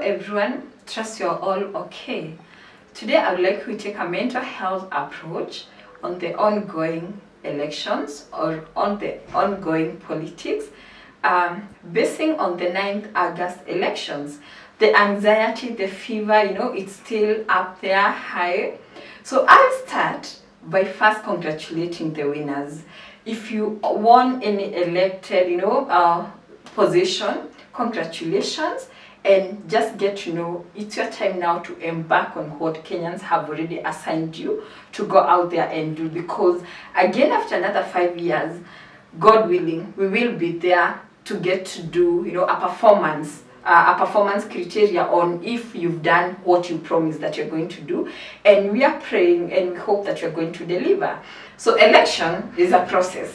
everyone, trust you're all okay. Today I would like to take a mental health approach on the ongoing elections or on the ongoing politics, basing on the 9th August elections. The anxiety, the fever, it's still up there high. So I'll start by first congratulating the winners. If you won any elected, position, congratulations. And just get to know it's your time now to embark on what Kenyans have already assigned you to go out there and do, because again after another 5 years, God willing, we will be there to get to do a performance criteria on if you've done what you promised that you're going to do, and we are praying and we hope that you're going to deliver. So election is a process.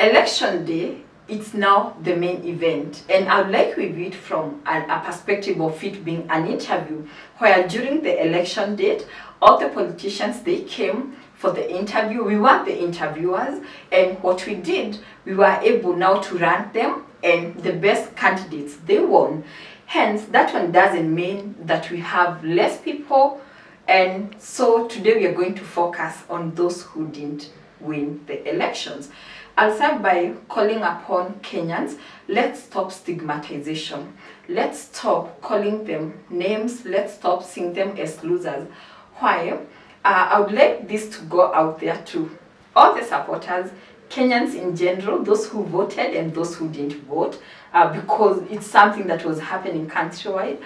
Election day, it's now the main event, and I'd like to view it from a perspective of it being an interview, where during the election date, all the politicians, they came for the interview. We were the interviewers, and what we did, we were able now to rank them, and the best candidates, they won. Hence, that one doesn't mean that we have less people, and so today we are going to focus on those who didn't win the elections. I'll start by calling upon Kenyans, let's stop stigmatization. Let's stop calling them names. Let's stop seeing them as losers. Why? I would like this to go out there to all the supporters, Kenyans in general, those who voted and those who didn't vote, because it's something that was happening countrywide.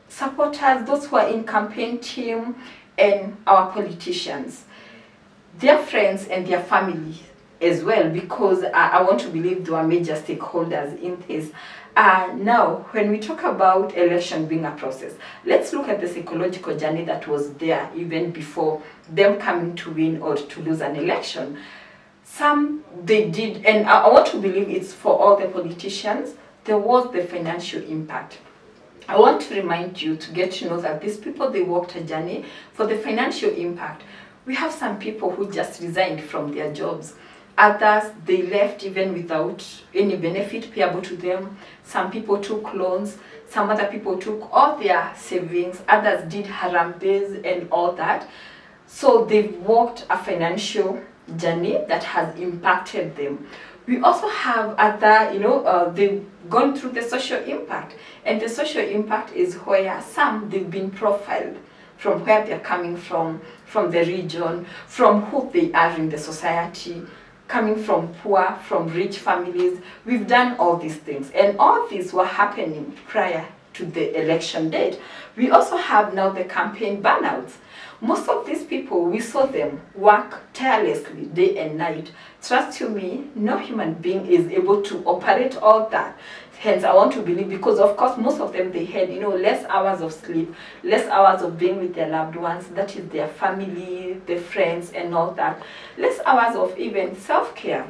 Supporters, those who are in campaign team, and our politicians, their friends and their families as well, because I want to believe there are major stakeholders in this. Now, when we talk about election being a process, let's look at the psychological journey that was there even before them coming to win or to lose an election. Some they did, and I want to believe it's for all the politicians, there was the financial impact. I want to remind you to get to know that these people, they walked a journey for the financial impact. We have some people who just resigned from their jobs. Others, they left even without any benefit payable to them. Some people took loans. Some other people took all their savings. Others did harambes and all that. So they've walked a financial journey that has impacted them. We also have other, they've gone through the social impact. And the social impact is where some, they've been profiled from where they're coming from the region, from who they are in the society, coming from poor, from rich families. We've done all these things, and all these were happening prior to the election date. We also have now the campaign burnouts. Most of these people, we saw them work tirelessly day and night. Trust you me, no human being is able to operate all that. Hence, I want to believe, because of course, most of them, they had, less hours of sleep, less hours of being with their loved ones, that is their family, their friends, and all that. Less hours of even self-care.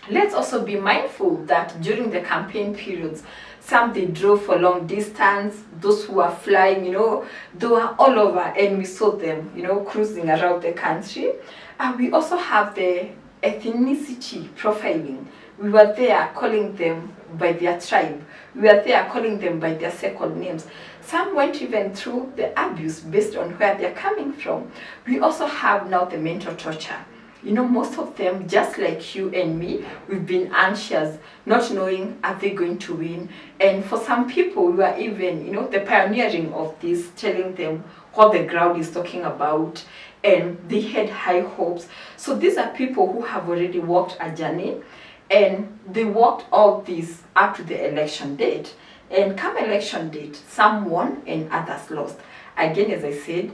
Let's also be mindful that during the campaign periods, some they drove for long distance, those who were flying, they were all over, and we saw them, cruising around the country. And we also have the ethnicity profiling. We were there calling them by their tribe. We were there calling them by their second names. Some went even through the abuse based on where they're coming from. We also have now the mental torture. Most of them, just like you and me, we've been anxious, not knowing are they going to win. And for some people, we were even, the pioneering of this, telling them what the ground is talking about, and they had high hopes. So these are people who have already walked a journey, and they walked all this up to the election date. And come election date, some won and others lost. Again, as I said,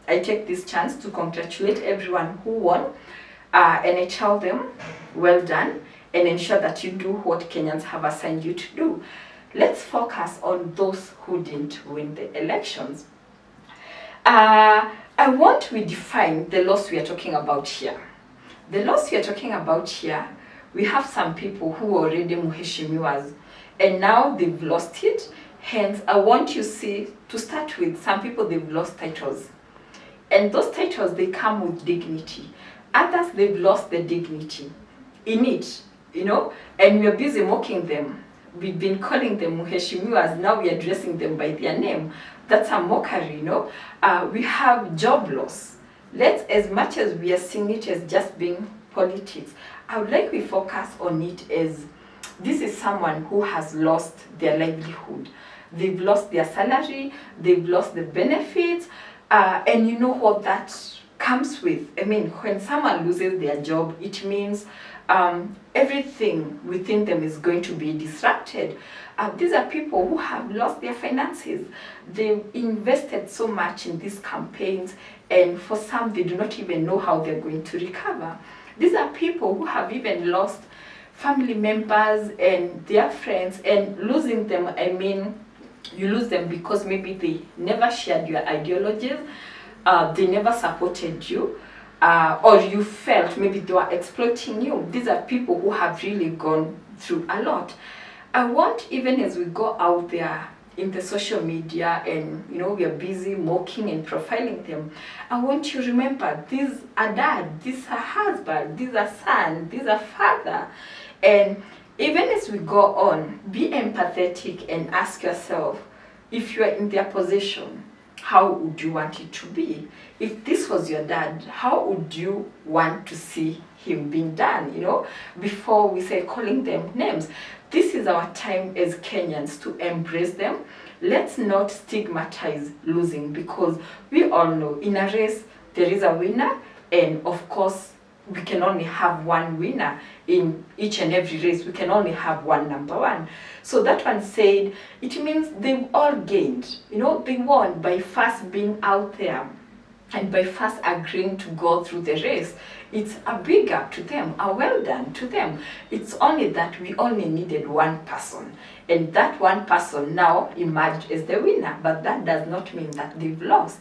I take this chance to congratulate everyone who won. And I tell them, well done, and ensure that you do what Kenyans have assigned you to do. Let's focus on those who didn't win the elections. I want to redefine the loss we are talking about here. The loss we are talking about here, we have some people who are already muheshimiwas, and now they've lost it. Hence, I want you to start with some people, they've lost titles. And those titles, they come with dignity. Others, they've lost the dignity in it, and we're busy mocking them. we've been calling them muheshimiwas, now we are addressing them by their name. That's a mockery, we have job loss. As much as we are seeing it as just being politics, I would like we focus on it as this is someone who has lost their livelihood. They've lost their salary, they've lost the benefits, and you know what that comes with. I mean, when someone loses their job, it means everything within them is going to be disrupted. These are people who have lost their finances. They've invested so much in these campaigns, and for some, they do not even know how they're going to recover. These are people who have even lost family members and their friends, and losing them, I mean, you lose them because maybe they never shared your ideologies, they never supported you, or you felt maybe they were exploiting you. These are people who have really gone through a lot. I want, even as we go out there in the social media and we are busy mocking and profiling them, I want you to remember these are dad, these are husband, these are son, these are father. And even as we go on, be empathetic and ask yourself, if you are in their position, how would you want it to be? If this was your dad, how would you want to see him being done? Before we say calling them names, this is our time as Kenyans to embrace them. Let's not stigmatize losing, because we all know in a race there is a winner, and of course we can only have one winner in each and every race. We can only have one number one. So that one said, it means they've all gained. They won by first being out there and by first agreeing to go through the race. It's a big up to them, a well done to them. It's only that we only needed one person, and that one person now emerged as the winner, but that does not mean that they've lost.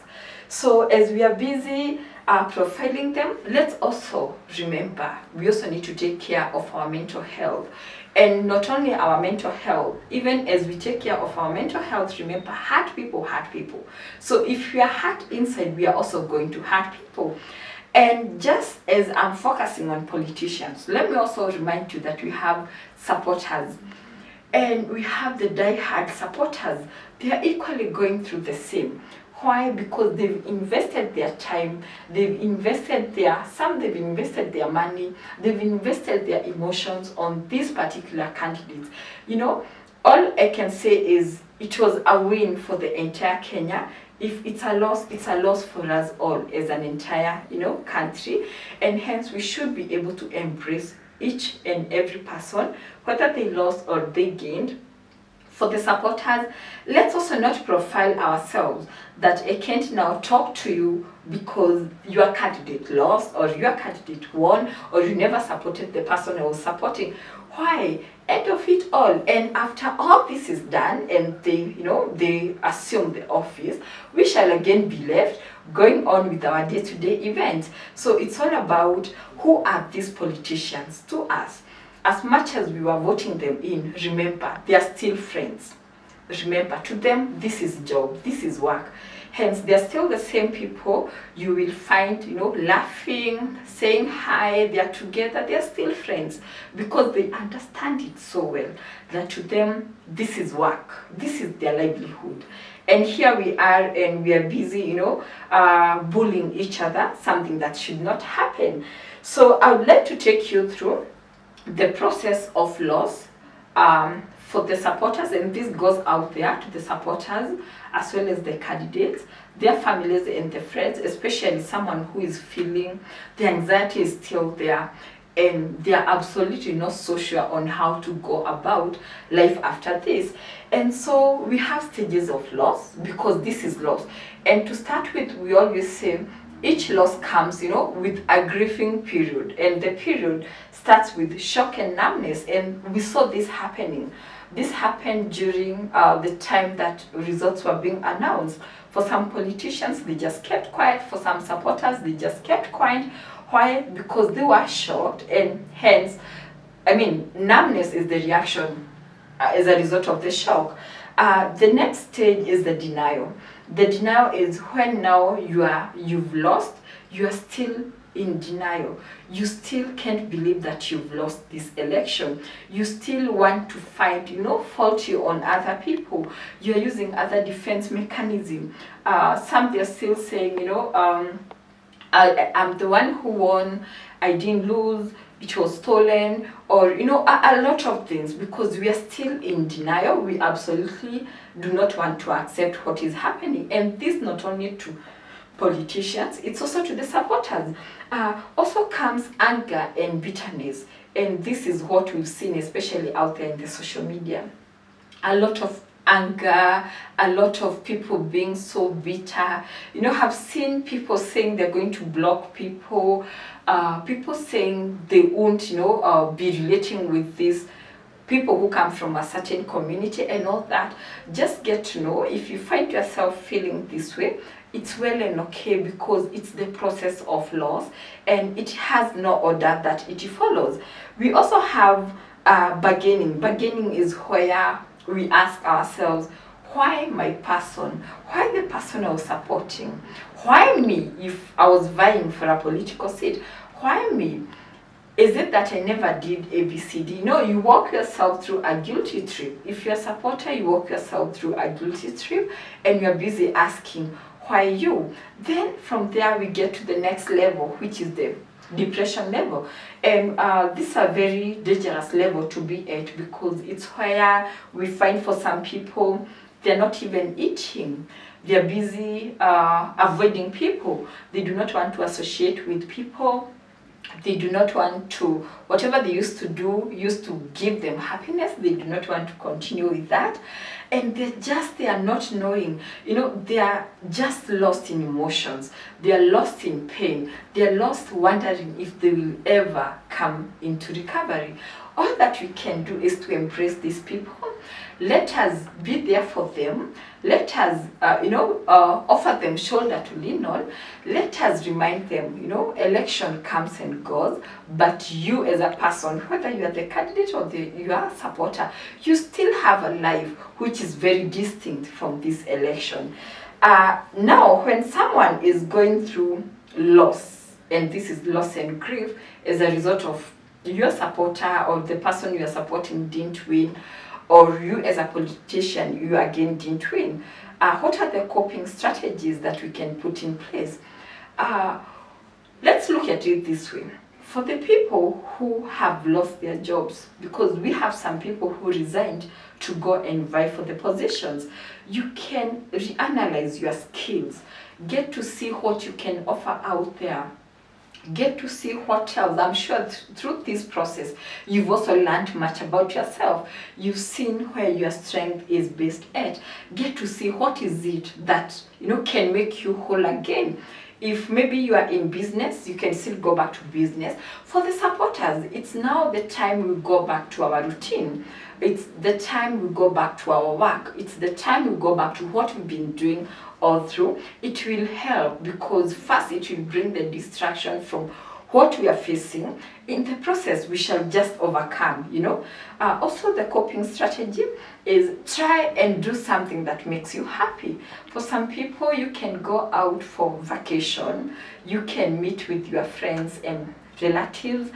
So as we are busy profiling them, let's also remember we also need to take care of our mental health. And not only our mental health, even as we take care of our mental health, remember, hurt people hurt people. So if we are hurt inside, we are also going to hurt people. And just as I'm focusing on politicians, let me also remind you that we have supporters. And we have the die-hard supporters. They are equally going through the same. Why? Because they've invested their time, they've invested they've invested their money, they've invested their emotions on these particular candidates. All I can say is it was a win for the entire Kenya. If it's a loss for us all as an entire, country. And hence we should be able to embrace each and every person, whether they lost or they gained. For the supporters, let's also not profile ourselves that I can't now talk to you because your candidate lost or your candidate won or you never supported the person I was supporting. Why? End of it all. And after all this is done and they assume the office, we shall again be left going on with our day-to-day events. So it's all about who are these politicians to us. As much as we were voting them in, remember, they are still friends. Remember, to them, this is job, this is work. Hence, they're still the same people you will find, laughing, saying hi, they're together, they're still friends because they understand it so well that to them, this is work, this is their livelihood. And here we are and we are busy, bullying each other, something that should not happen. So I would like to take you through the process of loss for the supporters, and this goes out there to the supporters as well as the candidates, their families and the friends, especially someone who is feeling the anxiety is still there and they are absolutely not so sure on how to go about life after this. And so we have stages of loss because this is loss. And to start with, we always say each loss comes, with a grieving period, and the period starts with shock and numbness, and we saw this happening. This happened during the time that results were being announced. For some politicians, they just kept quiet. For some supporters, they just kept quiet. Why? Because they were shocked, and hence, numbness is the reaction as a result of the shock. The next stage is the denial. The denial is when now you've lost, you are still in denial. You still can't believe that you've lost this election. You still want to find, fault you on other people. You're using other defense mechanism. Some they're still saying, I'm the one who won, I didn't lose, it was stolen, or a lot of things, because we are still in denial. We absolutely do not want to accept what is happening. And this not only to politicians, it's also to the supporters. Also comes anger and bitterness, and this is what we've seen, especially out there in the social media. A lot of anger, a lot of people being so bitter. Have seen people saying they're going to block people, people saying they won't, be relating with these people who come from a certain community and all that. Just get to know, if you find yourself feeling this way, it's well and okay, because it's the process of loss and it has no order that it follows. We also have bargaining. Bargaining is where we ask ourselves, why my person? Why the person I was supporting? Why me if I was vying for a political seat? Why me? Is it that I never did ABCD? No, you walk yourself through a guilty trip. If you're a supporter, you walk yourself through a guilty trip and you're busy asking, why you? Then from there we get to the next level, which is the depression level. And this is a very dangerous level to be at, because it's where we find for some people, they're not even eating. They're busy avoiding people. They do not want to associate with people. They do not want to, whatever they used to do, used to give them happiness, they do not want to continue with that. And they are not knowing, they are just lost in emotions. They are lost in pain. They are lost wondering if they will ever come into recovery. All that we can do is to embrace these people. Let us be there for them. Let us, offer them shoulder to lean on. Let us remind them, election comes and goes, but you as a person, whether you are the candidate or you are a supporter, you still have a life which is very distinct from this election. Now, when someone is going through loss, and this is loss and grief as a result of your supporter or the person you are supporting didn't win, or you as a politician, you again didn't win, what are the coping strategies that we can put in place? Let's look at it this way. For the people who have lost their jobs, because we have some people who resigned to go and vie for the positions, you can reanalyze your skills, get to see what you can offer out there. Get to see what else. I'm sure through this process, you've also learned much about yourself. You've seen where your strength is based at. Get to see what is it that, can make you whole again. If maybe you are in business, you can still go back to business. For the supporters, it's now the time we go back to our routine. It's the time we go back to our work. It's the time we go back to what we've been doing all through. It will help, because first it will bring the distraction from what we are facing. In the process, we shall just overcome, Also, the coping strategy is try and do something that makes you happy. For some people, you can go out for vacation. You can meet with your friends and relatives.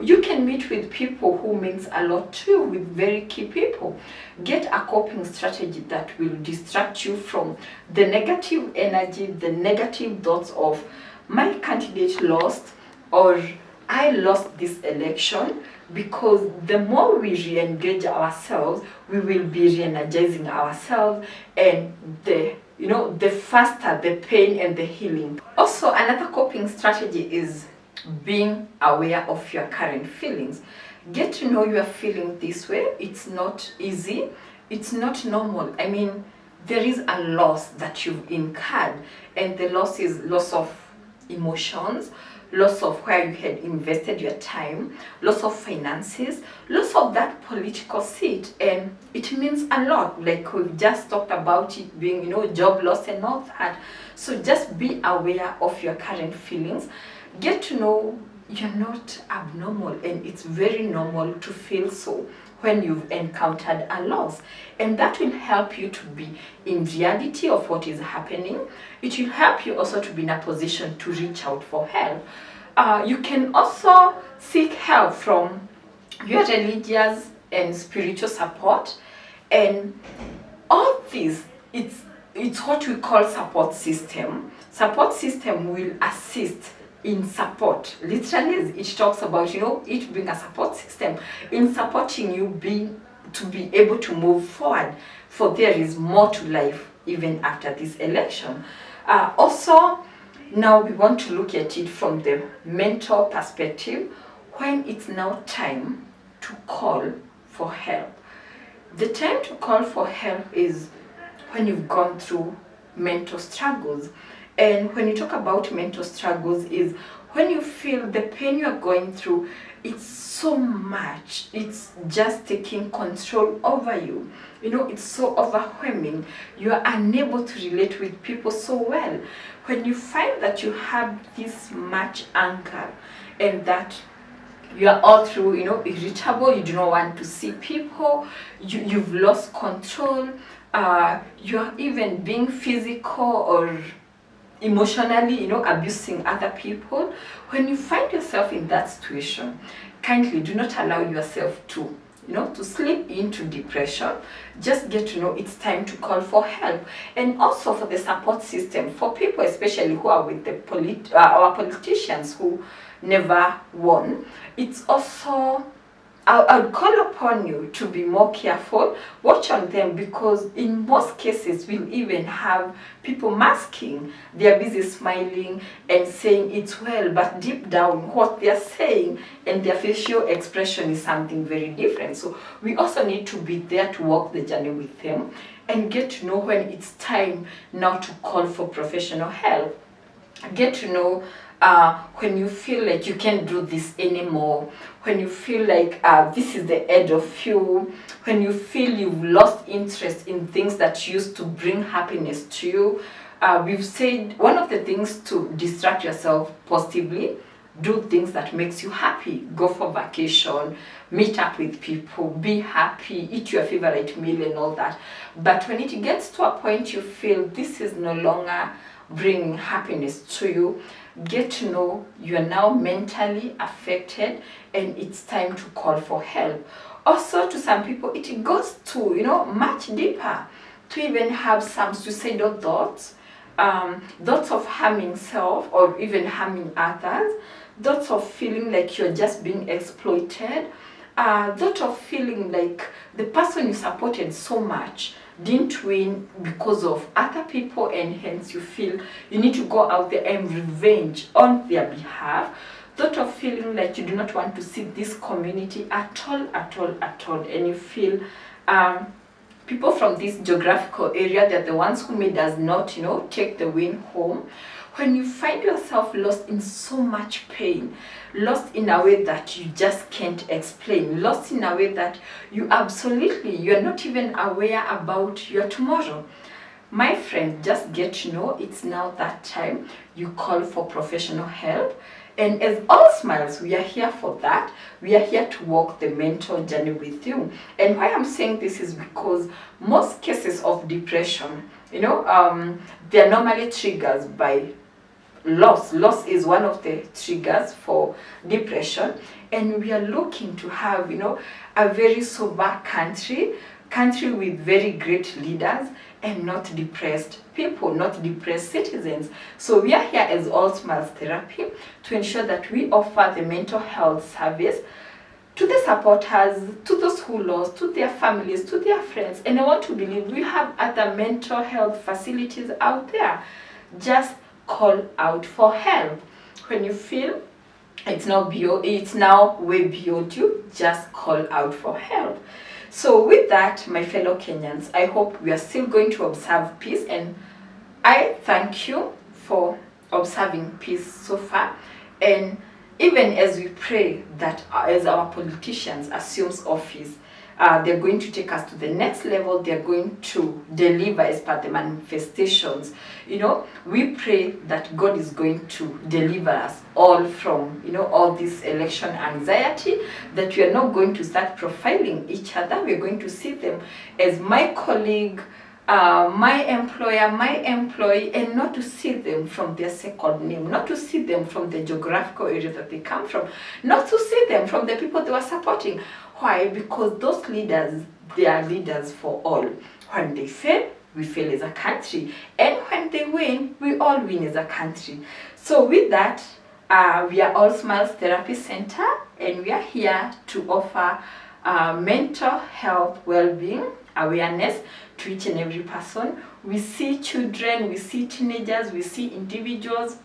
You can meet with people who means a lot to you, with very key people. Get a coping strategy that will distract you from the negative energy, the negative thoughts of my candidate lost, or I lost this election, because the more we re-engage ourselves, we will be re-energizing ourselves, and the faster the pain and the healing. Also, another coping strategy is being aware of your current feelings. Get to know you are feeling this way. It's not easy. It's not normal. I mean, there is a loss that you've incurred, and the loss is loss of emotions, loss of where you had invested your time, loss of finances, loss of that political seat, and it means a lot. Like we've just talked about it being, job loss and all that. So just be aware of your current feelings. Get to know you're not abnormal, and it's very normal to feel so when you've encountered a loss. And that will help you to be in reality of what is happening. It will help you also to be in a position to reach out for help. You can also seek help from your religious and spiritual support, and all this, it's what we call support system. Support system will assist in support. Literally, it talks about, it being a support system in supporting you to be able to move forward, for there is more to life even after this election. Also, now we want to look at it from the mental perspective, when it's now time to call for help. The time to call for help is when you've gone through mental struggles. And when you talk about mental struggles, is when you feel the pain you're going through, it's so much, it's just taking control over you. It's so overwhelming. You are unable to relate with people so well. When you find that you have this much anger, and that you are all through, irritable, you do not want to see people, you've lost control, you're even being physical or emotionally, abusing other people. When you find yourself in that situation, kindly do not allow yourself to slip into depression. Just get to know it's time to call for help. And also for the support system, for people especially who are with the our politicians who never won, it's also, I'll call upon you to be more careful. Watch on them, because in most cases we'll even have people masking. They're busy smiling and saying it's well, but deep down what they're saying and their facial expression is something very different. So we also need to be there to walk the journey with them and get to know when it's time now to call for professional help. Get to know when you feel like you can't do this anymore, when you feel like this is the end of you, when you feel you've lost interest in things that used to bring happiness to you. We've said one of the things to distract yourself positively, do things that makes you happy. Go for vacation, meet up with people, be happy, eat your favorite meal and all that. But when it gets to a point you feel this is no longer bringing happiness to you, get to know you are now mentally affected and it's time to call for help. Also, to some people it goes to much deeper, to even have some suicidal thoughts, thoughts of harming self or even harming others, thoughts of feeling like you're just being exploited, thought of feeling like the person you supported so much didn't win because of other people, and hence you feel you need to go out there and revenge on their behalf. Thought of feeling like you do not want to see this community at all, and you feel people from this geographical area, they're the ones who made us not take the win home. When you find yourself lost in so much pain, lost in a way that you just can't explain, lost in a way that you're not even aware about your tomorrow, my friend, just get to know it's now that time you call for professional help. And as All Smiles, we are here for that. We are here to walk the mental journey with you. And why I'm saying this is because most cases of depression, they are normally triggered by loss. Loss is one of the triggers for depression, and we are looking to have a very sober country with very great leaders, and not depressed people, not depressed citizens. So we are here as All Smiles Therapy to ensure that we offer the mental health service to the supporters, to those who lost, to their families, to their friends. And I want to believe we have other mental health facilities out there. Just call out for help. When you feel it's now way beyond you, just call out for help. So with that, my fellow Kenyans, I hope we are still going to observe peace, and I thank you for observing peace so far. And even as we pray that as our politicians assumes office, they're going to take us to the next level, they're going to deliver as per the manifestations. We pray that God is going to deliver us all from, all this election anxiety, that we are not going to start profiling each other. We're going to see them as my colleague, my employer, my employee, and not to see them from their second name, not to see them from the geographical area that they come from, not to see them from the people they were supporting. Why? Because those leaders, they are leaders for all. When they fail, we fail as a country. And when they win, we all win as a country. So with that, we are All Smiles Therapy Center, and we are here to offer mental health well-being awareness to each and every person. We see children, we see teenagers, we see individuals,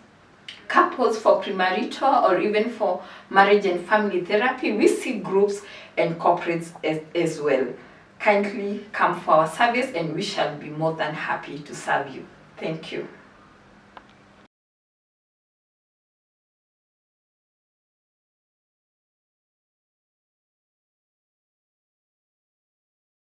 couples for premarital or even for marriage and family therapy. We see groups and corporates as well. Kindly come for our service, and we shall be more than happy to serve you. Thank you.